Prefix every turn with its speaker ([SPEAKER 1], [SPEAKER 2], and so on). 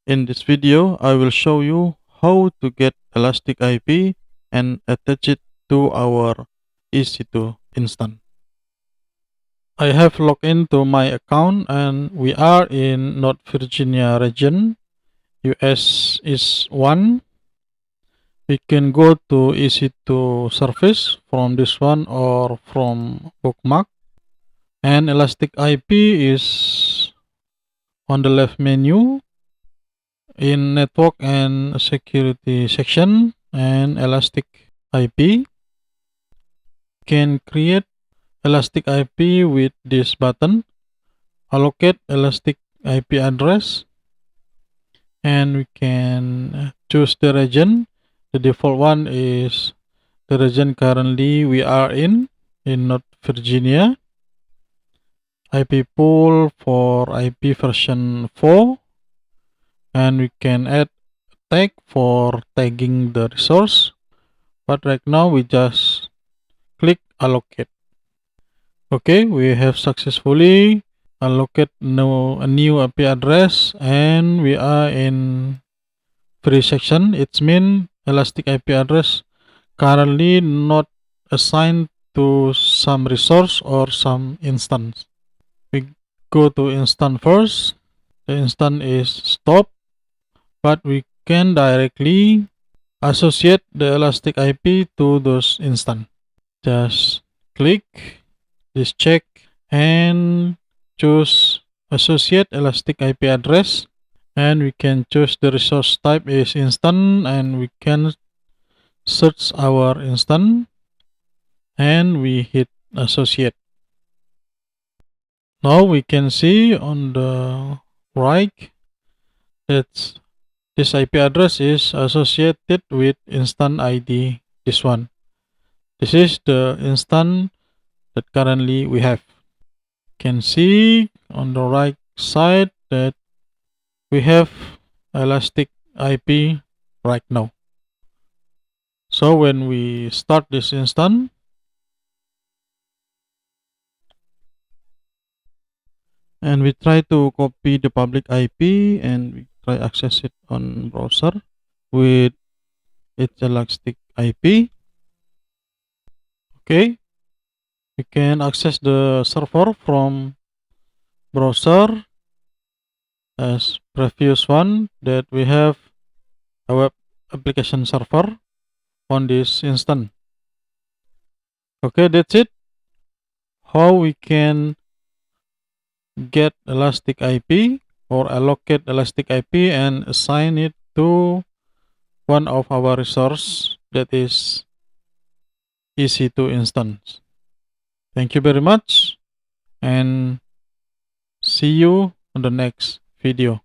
[SPEAKER 1] In this video, I will show you how to get Elastic IP and attach it to our EC2 instance. I have logged into my account and we are in North Virginia region. US is 1. We can go to EC2 service from this one or from bookmark. And Elastic IP is on the left menu in network and security section, and Elastic IP. Can create Elastic IP with this button, allocate Elastic IP address, and we can choose the region. The default one is the region currently we are in North Virginia. IP pool for IP version 4, and we can add tag for tagging the resource, but right now we just click allocate. Okay, we have successfully allocated a new IP address and we are in free section. It means Elastic IP address currently not assigned to some resource or some instance. We go to instance first. The instance is stop, but we can directly associate the Elastic IP to those instance. Just click this check and choose associate Elastic IP address, and we can choose the resource type is instance, and we can search our instance and we hit associate. Now we can see on the right that this IP address is associated with instance ID, this one. This is the instance that currently we have. Can see on the right side that we have Elastic IP right now. So when we start this instance, and we try to copy the public IP and we try access it on browser with its Elastic IP. Okay, we can access the server from browser as previous one that we have a web application server on this instance. Okay, that's it. How we can get Elastic IP or allocate Elastic IP and assign it to one of our resource, that is EC2 instance. Thank you very much and see you on the next video.